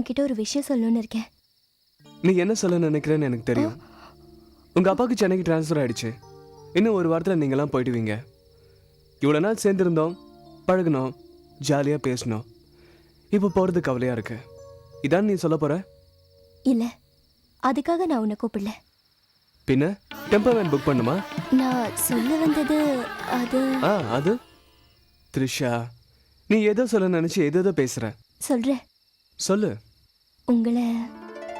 உன்கிட்ட ஒரு விஷயம் சொல்லணும்னு இருக்கேன். நீ என்ன சொல்ல நினைக்கிறேன்னு எனக்கு தெரியும். உங்க அப்பாவுக்கு சென்னைக்கு டிரான்ஸ்ஃபர் ஆயிடுச்சு. இன்னும் ஒரு வாரத்தில் நீங்களாம் போயிடுவீங்க. இவ்வளோ நாள் சேர்ந்துருந்தோம், பழகினோம், ஜாலியாக பேசணும். இப்போ போகிறது கவலையாக இருக்கு. இதான் நீ சொல்ல போற? இல்ல, அதுக்காக நான் உன்னை கூப்பிடல. பின்ன டெம்போ வேன் புக் பண்ணுமா? நான் சொல்ல வந்தது அது த்ரிஷா, நீ ஏதோ சொல்ல நினைச்சு ஏதோ பேசுற. சொல்றேன். சொல்லு. உங்களை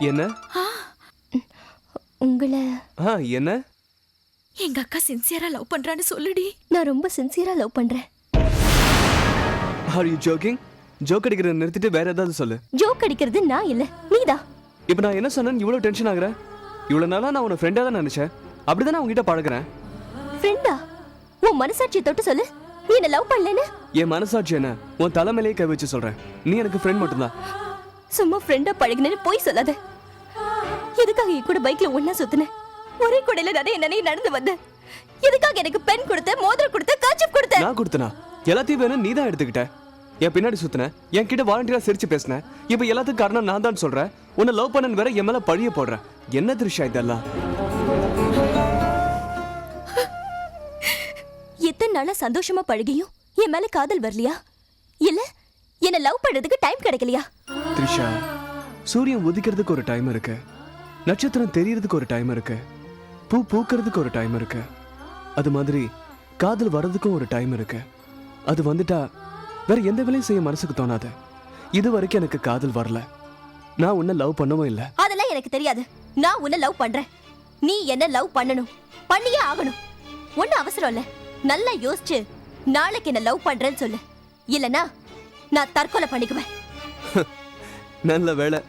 என்ன? உங்களை என்ன? எங்க அக்கா சின்சியரா லவ் பண்றான்னு சொல்லுடி. நான் ரொம்ப சின்சியரா லவ் பண்றேன். Are you joking? ஜோக் அடிக்கிறத நிறுத்திட்டு வேற ஏதாவது சொல்லு. ஜோக் அடிக்கிறது நான் இல்ல, நீதான். இப்போ நான் என்ன சொன்னேன்னு இவ்வளவு டென்ஷன் ஆகுற? இவ்வளவு நாளா நான் உன்னை ஃப்ரெண்டா தான் நினைச்சேன். அப்படிதான் நான் உங்ககிட்ட பழகுறேன். ஃப்ரெண்டா? உன் மனசாட்சியை தொட்டு சொல்லு, நீ என்ன லவ் பண்ணலன்னு. என் மனசாட்சி என்ன? உன் தலைமையிலேயே கை வச்சு சொல்றேன். நீ எனக்கு ஃப்ரெண்ட் மட்டும்தான். சும்மா ஃப்ரெண்டா பழகினேன்னு போய் சொல்லாத. எதுக்காக என் கூட பைக்ல ஒண்ணா சுத்தின? ஒரே கூடையில நிறைய நடந்து வந்த. எதுக்காக எனக்கு பென் கொடுத்த, மோதிரம் கொடுத்த, கர்ச்சீப் கொடுத்த? நான் கொடுத்தனா? எல்லாத்தையும் வேணும் நீ தான் எடுத்துக்கிட்ட. என் பின்னாடி சுத்தின, என் கிட்ட வாலண்டியரா சிரிச்சு பேசின. இப்ப எல்லாத்துக்கும் காரணம் நான் தான் சொல்றேன். உன்னை லவ் பண்ணன்னு வேற என் மேல பழிய போடுற. என்ன த்ரிஷா இதெல்லாம்? எத்தனை நாளா சந்தோஷமா பழகியும் என் மேல காதல் வரலையா? இல்ல என்ன லவ் பண்றதுக்கு டைம் கிடைக்கலையா? த்ரிஷா, சூரியன் உதிக்கிறதுக்கு ஒரு டைம் இருக்கு, நட்சத்திரம் தெரியறதுக்கு ஒரு டைம் இருக்கு, பூ பூக்கிறதுக்கு ஒரு டைம் இருக்கு. அது மாதிரி காதல் வர்றதுக்கும் ஒரு டைம் இருக்கு. அது வந்துட்டா வேற எந்த வேலையும் செய்ய மனசுக்கு தோணாது. இது வரைக்கும் எனக்கு காதல் வரல. நான் உன்னை லவ் பண்ணவும் இல்லை. அதெல்லாம் எனக்கு தெரியாது. நான் உன்னை லவ் பண்றேன். நீ என்ன லவ் பண்ணணும், பண்ணியே ஆகணும். ஒன்னும் அவசரம் இல்ல. நல்லா யோசிச்சு நாளைக்கு என்ன லவ் பண்றேன்னு சொல்லு. இல்லனா நான் தற்கொலை பண்ணிக்குவேன். நல்ல வேலை,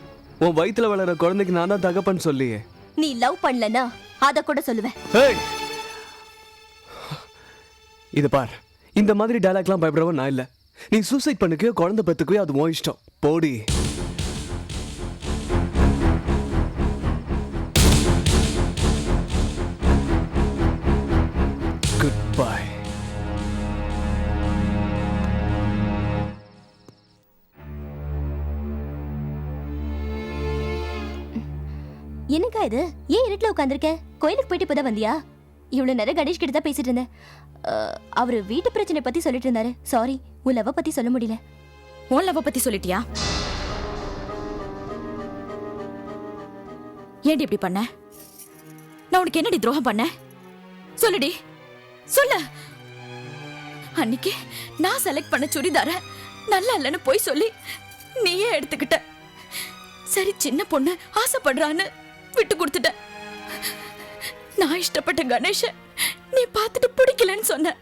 உன் வயித்துல வளர குழந்தைக்கு நான் தான் தகப்பன்னு சொல்லியே. நீ லவ் பண்ணலனா அத கூட சொல்லுவேன். இது பார், இந்த மாதிரி டயலாக்லாம் பயப்படவும் நான் இல்ல. நீ சூசைட் பண்ணிக்கோ, குழந்தை பெத்துக்கோ, அது உன் இஷ்டம். போடி. Good bye. என்னக்கா இது? ஏன் இருட்டுல உட்கார்ந்திருக்க? கோயிலுக்கு போயிட்டு இப்பதான் வந்தியா? இவ்வளவு நேரம் கணேஷ் கிட்ட தான் பேசிட்டு இருந்தேன். அவரு வீட்டு பிரச்சனை பத்தி சொல்லிட்டு இருந்தாரு. சாரி, உன் லவ் பத்தி சொல்ல முடியல. உன் லவ் பத்தி சொல்லிட்டியா? ஏன்டி இப்படி பண்ண? நான் உனக்கு என்னடி துரோகம் பண்ண? சொல்லுடி, சொல்லு. அன்னைக்கு நான் செலக்ட் பண்ண சுடிதார நல்லா இல்லைன்னு போய் சொல்லி நீயே எடுத்துக்கிட்ட. சரி, சின்ன பொண்ணு ஆசைப்படுறான்னு விட்டு கொடுத்துட்ட. நான் இஷ்டப்பட்ட கணேஷ நீ பார்த்துட்டு பிடிக்கலன்னு சொன்ன.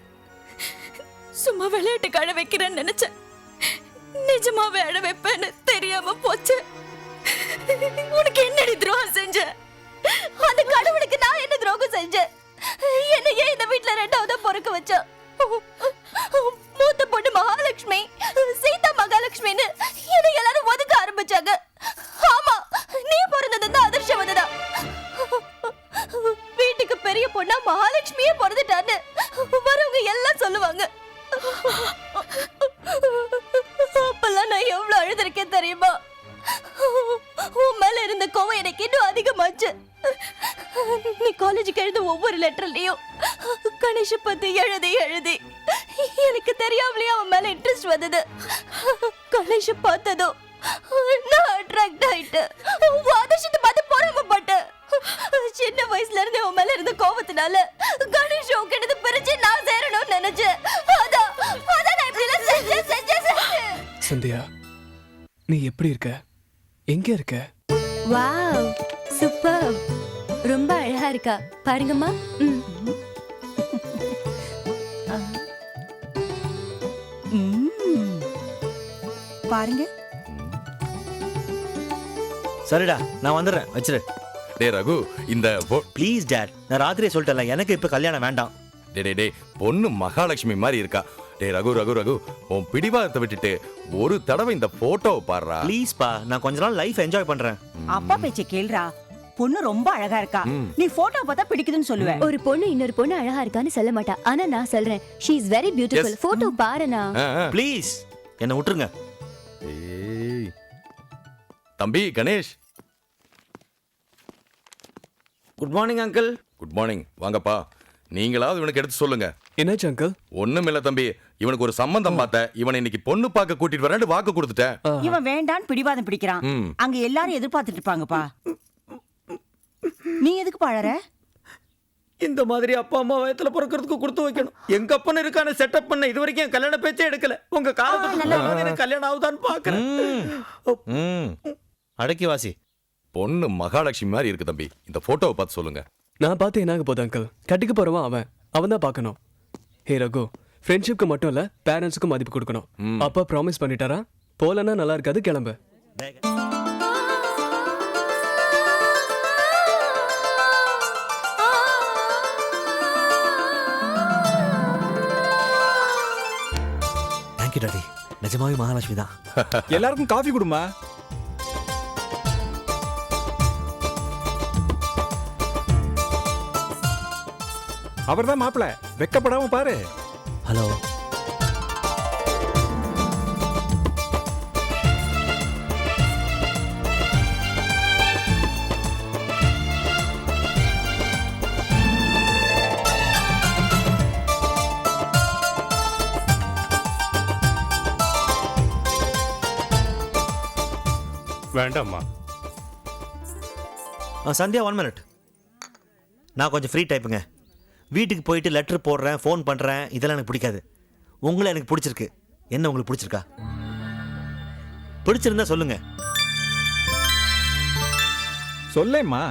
சும்மா விளையாட்டுக்கு அழ வைக்கிறேன்னு நினைச்சேன். நிஜமாவே அழ வைப்பேன்னு தெரியாம போச்சு. உனக்கு என்னடி துரோகம் செஞ்ச? அந்த கடவுளுக்கு நான் என்ன துரோகம் செஞ்சேன்? என்ன ஏன் இந்த வீட்டுல ரெண்டாவதா பொறுக்க வச்சா? மூத்த பொண்ணு மகாலட்சுமி, சீதா மகாலட்சுமின்னு என்ன எல்லாரும் ஒதுக்க ஆரம்பிச்சாங்க. ஆமா, நீ பிறந்தது தான் அதிர்ஷ்டம் வந்ததா? வீட்டுக்கு பெரிய பொண்ணா மகாலட்சுமியே பிறந்துட்டான்னு வரவங்க எல்லாம் சொல்லுவாங்க. அப்பெல்லாம் நான் எவ்வளவு அழுதுருக்கேன் தெரியுமா? உன் மேல இருந்த கோவம் எனக்கு இன்னும் அதிகமாச்சு. நீ காலேஜுக்கு எழுத ஒவ்வொரு லெட்டர்லயும் கணேஷ பத்தி எழுதி எழுதி எனக்கு தெரியாமலே அவன் மேல இன்ட்ரெஸ்ட் வந்தது. கணேஷ பார்த்ததோ நான் அட்ராக்ட் ஆயிட்டேன். ஆதர்ஷத்தை பார்த்து பொறாமப்பட்டேன். சின்ன வயசுல இருந்தே உன் மேல இருந்த கோவத்தினால கணேஷ் உன்கிட்ட பிரிச்சு நான் சேரணும்னு நினைச்சேன். அதான் நான் இப்படி எல்லாம் செஞ்சேன். சந்தியா, நீ எப்படி இருக்க? எங்க இருக்க? Wow, super. ரொம்ப அழகா இருக்கா பாருங்கம்மா. பாருங்க. சரிடா, நான் வந்துடுறேன், வச்சிரு. டே ரகு, இந்த ப்ளீஸ் டாட், நான் ராத்திரியே சொல்லிட்டேன்ல, எனக்கு இப்ப கல்யாணம் வேண்டாம். டே பொண்ணு மகாலட்சுமி மாதிரி இருக்கா. டே ரகு ரகு ரகு, உன் பிடிவாதத்தை விட்டுட்டு ஒரு தடவை இந்த போட்டோவை பாடுறா. ப்ளீஸ் பா, நான் கொஞ்ச நாள் லைஃப் என்ஜாய் பண்றேன். அப்பா பேச்ச கேளுடா. பொண்ணு ரொம்ப அழகா இருக்கா. நீ போட்டோ பார்த்தா பிடிக்குதுன்னு சொல்லுவ. ஒரு பொண்ணு இன்னொரு பொண்ணு அழகா இருக்கான்னு சொல்ல மாட்டா. ஆனா நான் சொல்றேன், she is very beautiful. Photo பாருனா. ப்ளீஸ் என்ன விட்டுருங்க. தம்பி Ganesh. Good morning uncle. Good morning. வாங்கப்பா. நீங்களாவது இவனுக்கு எடுத்து சொல்லுங்க. என்னாச்சு அங்கிள்? ஒண்ணுமில்ல தம்பி, இவனுக்கு ஒரு சம்பந்தம் பார்த்தேன். இவனை இன்னைக்கு பொண்ணு பார்க்க கூட்டிட்டு வரேன்னு வாக்கு கொடுத்துட்டேன். இவன் வேண்டான்னு பிடிவாதம் பிடிக்கிறான். ம். அங்க எல்லாரும் எதிர்பார்த்துட்டு இருப்பாங்கப்பா. நீ எதுக்கு பாழற? இந்த மாதிரி அப்பா அம்மா வயத்துல பிறக்கிறதுக்கு கொடுத்து வைக்கணும். எங்க அப்பன் இருக்கான செட்டப் பண்ண இது வரைக்கும் என் கல்யாண பேச்சே எடுக்கல. உங்க காலத்துக்கு கல்யாணம் ஆகுதான்னு பாக்குறேன். அடக்கி வாசி. பொண்ணு மகாலட்சுமி மாதிரி இருக்கு தம்பி. இந்த போட்டோவை பார்த்து சொல்லுங்க. நான் பார்த்து என்னாக போகுது அங்கிள்? கட்டிக்க போறவன் அவன் தான் பார்க்கணும். ஹே ரகு, ஃப்ரெண்ட்ஷிப்க்கு மட்டும் இல்ல பேரண்ட்ஸுக்கும் மதிப்பு கொடுக்கணும். அப்பா ப்ராமிஸ் பண்ணிட்டாரா? போலன்னா நல்லா இருக்காது, கிளம்பு. Thank you daddy. நிஜமாவே மகாலட்சுமி தான். எல்லாருக்கும் காஃபி கொடுமா. அவர்தான் மாப்பிள. வெக்கப்படாம பாரு. ஹலோ. வேண்டாம்மா. சந்தியா 1 மினிட். நான் கொஞ்சம் ஃப்ரீ டைப்புங்க. வீட்டுக்கு போயிட்டு லெட்டர் போடுறேன், ஃபோன் பண்ணுறேன். இதெல்லாம் எனக்கு பிடிக்காது. உங்களை எனக்கு பிடிச்சிருக்கு. என்ன உங்களுக்கு பிடிச்சிருக்கா? பிடிச்சிருந்தா சொல்லுங்க. சொல்லேம்மா.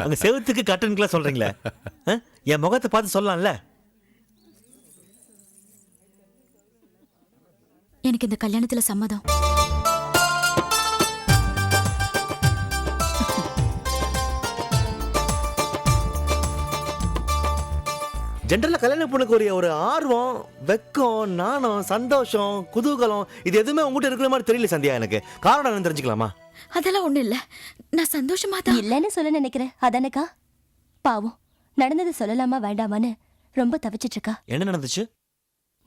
அங்க செவுத்துக்கு கட்டனுக்குலாம் சொல்றீங்களே, என் முகத்தை பார்த்து சொல்லலாம்ல. எனக்கு இந்த கல்யாணத்துல சம்மதம். ஜென்ரலா கல்யாண பொண்ணுக்கு ஒரு ஆர்வம், வெக்கம், நாணம், சந்தோஷம், குதூகலம் இது எதுவுமே உங்ககிட்ட இருக்கிற மாதிரி தெரியல சந்தியா. எனக்கு காரணம் என்னன்னு தெரிஞ்சுக்கலாமா? அதெல்லாம் ஒண்ணு இல்ல, நான் சந்தோஷமா தான். இல்லன்னு சொல்ல நினைக்கிறேன். அதானக்கா? பாவம், நடந்தது சொல்லலாமா வேண்டாமான்னு ரொம்ப தவிச்சிட்டு இருக்கா. என்ன நடந்துச்சு?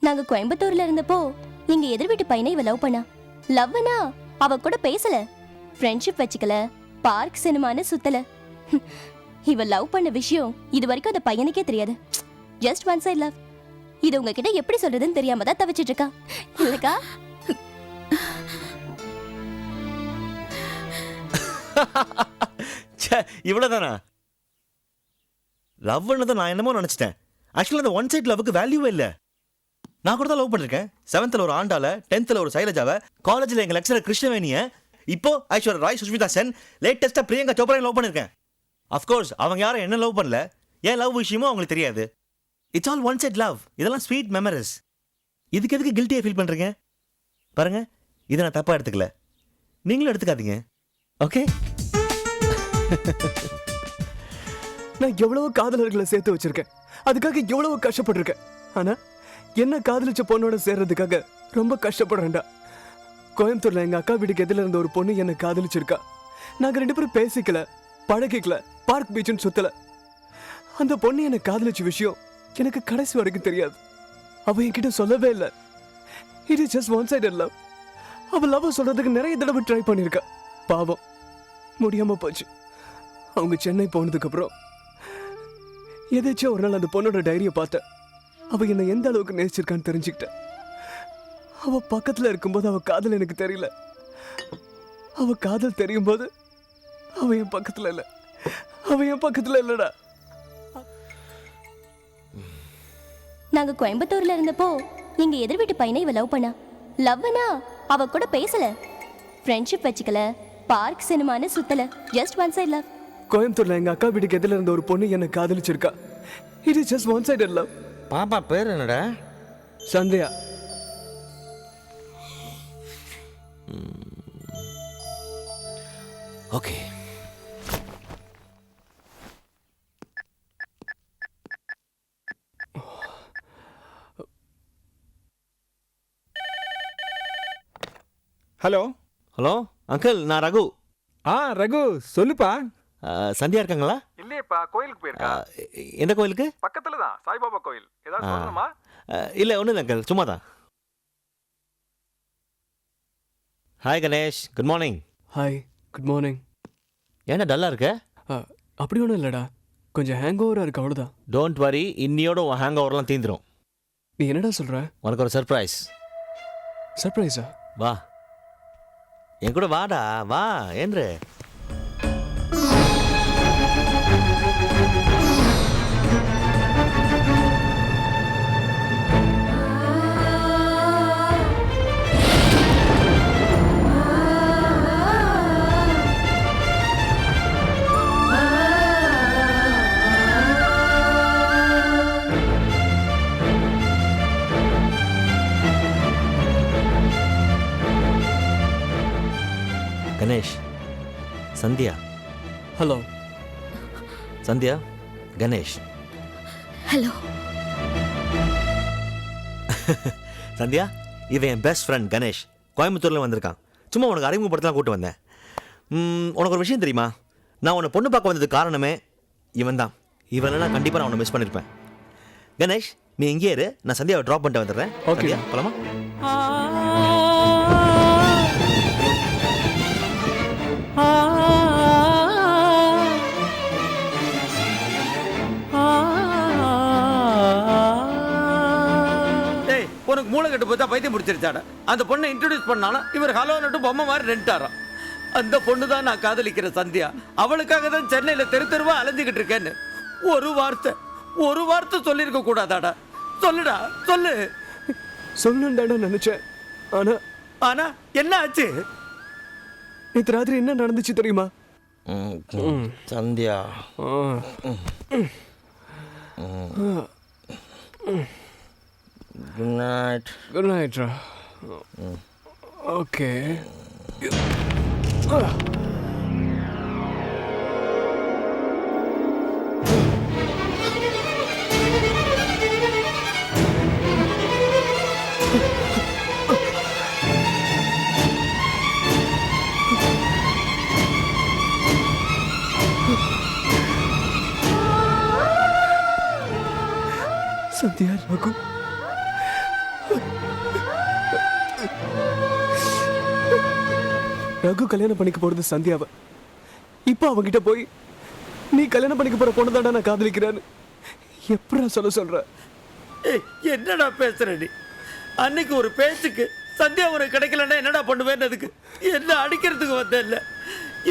நாங்க கோயம்புத்தூர்ல இருந்தப்போ எங்க எதிர் வீட்டு பையனை இவ லவ் பண்ணா. லவ்னா அவ கூட பேசல, ஃப்ரெண்ட்ஷிப் வச்சுக்கல, பார்க் சினிமான்னு சுத்தல. இவ லவ் பண்ண விஷயம் இது வரைக்கும் அந்த பையனுக்கே தெரியாது. Just one side love. இது உங்ககிட்ட எப்படி சொல்றதுன்னு தெரியாம தான் தவிச்சிட்டு இருக்கா. இல்லக்கா? இவ்வளவுதானா? லவ்னதை நான் என்னமோ நினைச்சிட்டேன். ஆக்சுவலா அந்த ஒன் சைட் லவ்வுக்கு வேல்யூவே இல்லை. நான் கூட தான் லவ் பண்ணிருக்கேன். 7th ஒரு ஆண்டால, 10th ஒரு சைலஜாவை, காலேஜ்ல எங்க லெக்சரர் கிருஷ்ணவேணிய, இப்போ ஐஸ்வர்யா ராய், சுஷ்மிதா சென், லேட்டஸ்டா பிரியங்கா சோப்ராவை லவ் பண்ணிருக்கேன். அஃப்கோர்ஸ் அவங்க யாரும் என்ன லவ் பண்ணல. ஏன் லவ் விஷயமும் அவங்களுக்கு தெரியாது. It's all one side love. இதெல்லாம் ஸ்வீட் மெமரிஸ். இதுக்கு எதுக்கு கில்ட்டியா ஃபீல் பண்றீங்க? பாருங்க, இதை நான் தப்பா எடுத்துக்கல. நீங்களும் எடுத்துக்காதீங்க. ஓகே? நான் எவ்வளவு காதலர்களை சேர்த்து வச்சிருக்கேன். அதுக்காக எவ்வளவு கஷ்டப்பட்டிருக்கேன். ஆனா என்ன காதலிச்ச பொண்ணோட சேர்றதுக்காக ரொம்ப கஷ்டப்படுறேன்டா. கோயம்புத்தூர்ல எங்க அக்கா வீட்டுக்கு எதிரில இருந்த ஒரு பொண்ணு என்ன காதலிச்சிருக்கா. நாங்க 2 பேரும் பேசிக்கல, பழகிக்கல, பார்க் பீச்சுன்னு சுத்தல. அந்த பொண்ணு என்ன காதலிச்ச விஷயம் எனக்கு கடைசி வரைக்கும் தெரியாது. அவ என்கிட்ட சொல்லவே இல்லை. It is just one sided love. அவ லவ் சொல்றதுக்கு நிறைய தடவை ட்ரை பண்ணிருக்கா. பாவம், முடியாம போச்சு. அவங்க சென்னை போனதுக்கு அப்புறம் எதாச்சும் ஒரு நாள் அந்த பொண்ணோட டைரியை பார்த்தேன். அவ என்னை எந்த அளவுக்கு நேசிச்சிருக்கான்னு தெரிஞ்சுக்கிட்டேன். அவ பக்கத்துல இருக்கும்போது அவ காதல் எனக்கு தெரியல. அவ காதல் தெரியும் போது அவ என் பக்கத்துல இல்ல. அவ என் பக்கத்துல இல்லடா. நாங்க கோயம்புத்தூர்ல இருந்தப்போ எங்க எதிர் வீட்டு பையனை இவ லவ் பண்ணா. லவ்னா அவ கூட பேசல, ஃப்ரெண்ட்ஷிப் வச்சுக்கல, பார்க் சினிமான்னு சுத்தல. Just one side love. கோயம்புத்தூர்ல எங்க அக்கா வீட்டுக்கு எதிரில இருந்த ஒரு பொண்ணு என்ன காதலிச்சிருக்கா. It is just one sided love. பாப்பா பேர் என்னடா? Sandhya. Okay. Hello. Hello uncle, நான் ரகு. ரகு சொல்லுப்பா. சந்தியா இருக்காங்களா? இல்லையப்பா, கோயிலுக்கு போயிருக்கா. எந்த கோயிலுக்கு? பக்கத்துல தான், சாய்பாபா கோயில். ஏதாவது சொல்லணுமா? இல்ல ஒண்ணும் இல்லை அங்கிள், சும்மா தான். Hi Ganesh, good morning. Hi, good morning. ஏன்னா டல்லா இருக்க? அப்படி ஒன்றும் இல்லைடா, கொஞ்சம் ஹேங் ஓவராக இருக்கு, அவ்வளோதான். டோன்ட் வரி, இன்னியோட உன் ஹேங் ஓவர்லாம் தீந்துரும். நீ என்னடா சொல்கிற? உனக்கு ஒரு சர்ப்ரைஸ். சர்ப்ரைஸா? வா, என் கூட வாடா, வா. என்று கணேஷ், சந்தியா. ஹலோ. சந்தியா, கணேஷ். ஹலோ. சந்தியா, இவன் என் பெஸ்ட் ஃப்ரெண்ட் கணேஷ். கோயம்புத்தூர்ல வந்திருக்கான். சும்மா உனக்கு அறிமுகப்படுத்தலாம் கூட்டு வந்தேன். உனக்கு ஒரு விஷயம் தெரியுமா? நான் உன்னை பொண்ணு பார்க்க வந்ததுக்கு காரணமே இவன் தான். இவனா கண்டிப்பாக நான் உன்னை மிஸ் பண்ணியிருப்பேன். கணேஷ், நீ இங்கே இரு, நான் சந்தியாவை ட்ராப் பண்ணிட்டு வந்துடுறேன். Okay. போலாமா? டேய், உனக்கு மூளை கட்டு போச்சா, பைத்தியம் முடிச்சிருச்சாடா? அந்த பொண்ணை இன்ட்ரோடியூஸ் பண்ணாலும் இவர் ஹலோ நட்டு பொம்மை மாதிரி ரெண்டாராம். அந்த பொண்ணு தான் நான் காதலிக்கிற சந்தியா. அவளுக்காக தான் சென்னையில தெரு தெருவா அலைஞ்சுக்கிட்டு இருக்கேன்னு ஒரு வார்த்தை சொல்லியிருக்க கூடாதாடா? சொல்லுடா, சொல்லு. சொல்லணும்டாடா நினைச்சேன். ஆனா என்ன ஆச்சு? நேற்று ராத்திரி என்ன நடந்துச்சு தெரியுமா? Sandhya, good night. குட் நைட்ரா. ஓகே. சந்தியா, ரகு, ரகு கல்யாணம் பண்ணிக்க போறது சந்தியாவை. இப்போ அவங்கிட்ட போய் நீ கல்யாணம் பண்ணிக்க போற பொண்ணுதாடா நான் காதலிக்கிறேன்னு எப்படா சொல்ற? ஏய், என்னடா பேசுற நீ? அன்னைக்கு ஒரு பேச்சுக்கு சந்தியா உனக்கு கிடைக்கலன்னா என்னடா பண்ணுவேன்னதுக்கு என்ன அடிக்கிறதுக்கு வந்த இல்ல.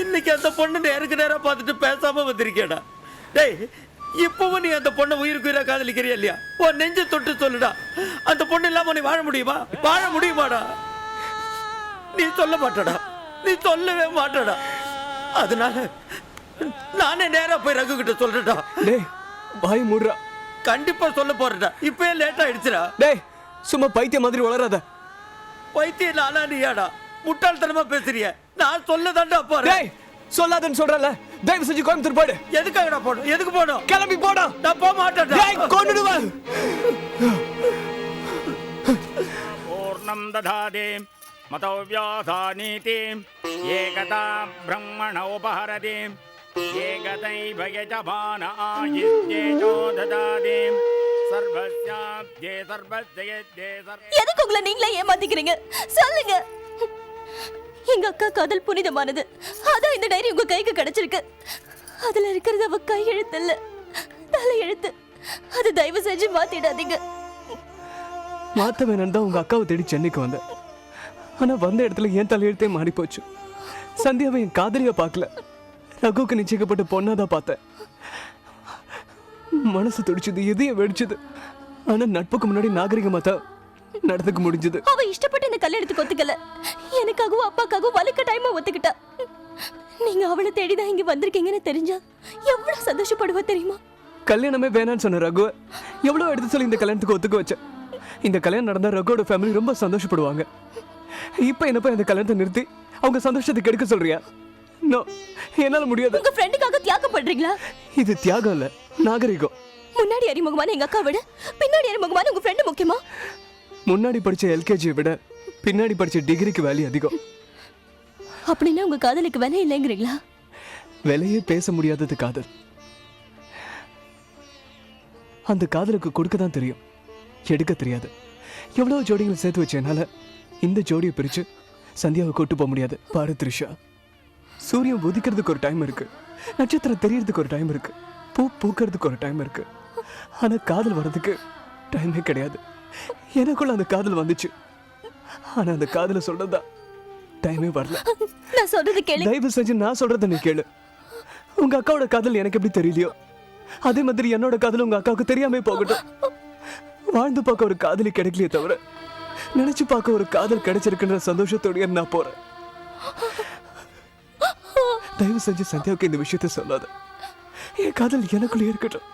இன்னைக்கு அந்த பொண்ணு நேருக்கு நேரா பார்த்துட்டு பேசாம வந்திருக்கேடா. டேய், இப்பவும் நீ அந்த பொண்ணை உயிருக்கு உயிரா காதலிக்கிறியா இல்லையா? உன் நெஞ்சு தொட்டு சொல்லுடா. அந்த பொண்ணு இல்லாம நீ வாழ முடியுமா? வாழ முடியுமாடா? நீ சொல்ல மாட்டடா, நீ சொல்லவே மாட்டடா. அதனால நானே நேரா போய் ரகு கிட்ட சொல்றேன்டா. டேய், வாய் மூடுறா. கண்டிப்பா சொல்ல போறேன்டா. இப்பவே லேட் ஆயிடுச்சுடா. டேய், சும்மா பைத்தியம் மாதிரி வளராத. பைத்தியம் நானா நீயாடா? முட்டாள்தனமா பேசுறிய. நான் சொல்லதாண்டா போறேன். டேய், சொல்லாதன்னு சொல்றல. தயவு செஞ்சு கோயம்புத்தூர் போடு. எதுக்காகடா போணும்? எதுக்கு போணும்? கிளம்பி போடா. நான் போக மாட்டேன்டா. டேய், கொன்னுடுவேன். பூர்ணம் ததாதே மதோ வியாசானீதி ஏகதா பிரம்மண உபஹரதி ஏகதை பயஜபான ஆயித்யேஜோ ததாதே சர்வஸ்யாப்ஜே சர்வஸ்யேத்யே எதுக்கு உங்களை நீங்களே ஏமாத்திக்கிறீங்க? சொல்லுங்க. எங்க அக்கா காதல் புனிதமானது. அதான் இந்த டைரி உங்க கைக்கு கிடைச்சிருக்கு. அதுல இருக்கிறது அவ கையெழுத்து இல்ல, தலையெழுத்து. அது தயவு செஞ்சு மாத்திடாதீங்க. மாத்த வேணாம் தான் உங்க அக்காவை தேடி சென்னைக்கு வந்தேன். ஆனா வந்த இடத்துல என் தலையெழுத்தே மாறி போச்சு. சந்தியாவை என் காதலியா பார்க்கல, ரகுக்கு நிச்சயிக்கப்பட்ட பொண்ணாதான் பார்த்தேன். மனசு துடிச்சது, எதையும் வெடிச்சது. ஆனா நட்புக்கு முன்னாடி நாகரிகமா தான் நடந்துக்க முடிஞ்சது. அவ இஷ்டப்பட்டு இந்த கல்யாணத்துக்கு ஒத்துக்கல. எனக்காகவும் அப்பாக்காகவும் வலுக்க டைமா ஒத்துக்கிட்டா. நீங்க அவளை தேடிதான் இங்க வந்திருக்கீங்கன்னு தெரிஞ்சா எவ்வளவு சந்தோஷப்படுவா தெரியுமா? கல்யாணமே வேணான்னு சொன்ன ரகு எவ்வளவு எடுத்து சொல்லி இந்த கல்யாணத்துக்கு ஒத்துக்க வச்சேன். இந்த கல்யாணம் நடந்தா ரகுவோட ஃபேமிலி ரொம்ப சந்தோஷப்படுவாங்க. இப்ப என்னப்பா இந்த கல்யாணத்தை நிறுத்தி அவங்க சந்தோஷத்துக்கு எடுக்க சொல்றியா? நோ, என்னால முடியாது. உங்க ஃப்ரெண்டுக்காக தியாகம் பண்றீங்களா? இது தியாகம் இல்ல, நாகரிகம். முன்னாடி அறிமுகமான எங்க அக்கா விட பின்னாடி அறிமுகமான உங்க ஃப்ரெண்டு முக்கியமா? முன்னாடி படிச்ச எல்கேஜியை விட பின்னாடி படிச்ச டிகிரிக்கு வேல்யூ அதிகம். அப்படின்னா உங்க காதலுக்கு விலை இல்லைங்கிறீங்களா? விலையே பேச முடியாதது காதல். அந்த காதலுக்கு கொடுக்க தான் தெரியும், எடுக்க தெரியாது. எவ்வளவு ஜோடிகளை சேர்த்து வச்ச என்னால இந்த ஜோடியை பிரிச்சு சந்தியாவை கூட்டு போக முடியாது. பாரு த்ரிஷா, சூரியன் உதிக்கிறதுக்கு ஒரு டைம் இருக்கு, நட்சத்திரம் தெரியறதுக்கு ஒரு டைம் இருக்கு, பூ பூக்கிறதுக்கு ஒரு டைம் இருக்கு. ஆனா காதல் வர்றதுக்கு டைமே கிடையாது. எனக்குள்ள அந்த காதல் வந்துச்சு, ஆனா அந்த காதல சொல்றதா டைமே வரல. நான் சொல்றது கேளு. தயவு செஞ்சு நான் சொல்றத நீ கேளு. உங்க அக்காவோட காதல் எனக்கு எப்படி தெரியலையோ அதே மாதிரி என்னோட காதல் உங்க அக்காவுக்கு தெரியாம போகட்டும். வாழ்ந்து பார்க்க ஒரு காதலி கிடைக்கலையே தவிர நினைச்சு பார்க்க ஒரு காதல் கிடைச்சிருக்குன்ற சந்தோஷத்தோடய நான் போறேன். தயவு செஞ்சு சந்தியாவுக்கு இந்த விஷயத்த சொல்லாத. என் காதல் எனக்குள்ளே இருக்கட்டும்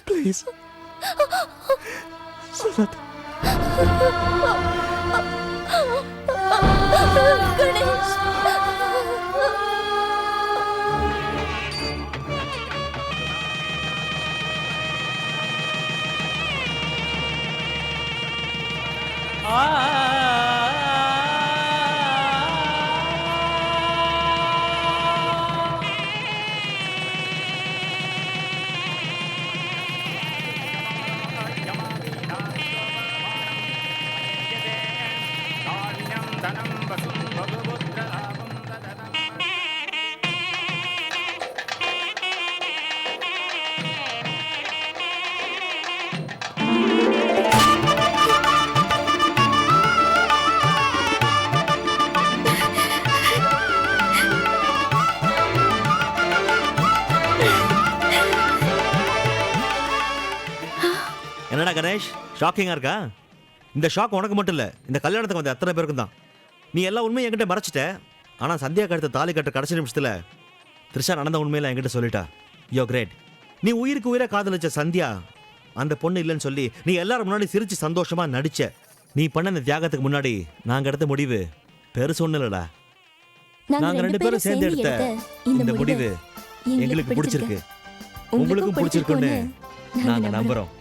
ப்ளீஸ். சொல்லாத. கணேஷ், धान्यं धनं वसुं भगवद्रलाभं तदनं என்னடா கணேஷ், ஷாக்கிங்கா இருக்கா? இந்த ஷாக் உனக்கு மட்டும் இல்ல, இந்த கல்யாணத்துக்கு வந்த அத்தனை பேருக்கும் தான். நீ எல்லா உண்மையும் என்கிட்ட மறைச்சிட்ட. ஆனா சந்தியா கழுத்து தாலி கட்ட கடைசி நிமிஷத்துல த்ரிஷா நடந்த உண்மையில என்கிட்ட சொல்லிட்டா. யோ கிரேட். நீ உயிருக்கு உயிரை காதலிச்ச சந்தியா அந்த பொண்ணு இல்லைன்னு சொல்லி நீ எல்லாரும் முன்னாடி சிரிச்சு சந்தோஷமா நடிச்ச. நீ பண்ண இந்த தியாகத்துக்கு முன்னாடி நாங்க எடுத்த முடிவு பெருசு ஒண்ணு இல்லடா. நாங்க ரெண்டு பேரும் சேர்ந்து எடுத்த இந்த முடிவு எங்களுக்கு பிடிச்சிருக்கு, உங்களுக்கும் பிடிச்சிருக்குன்னு நாங்க நம்புறோம்.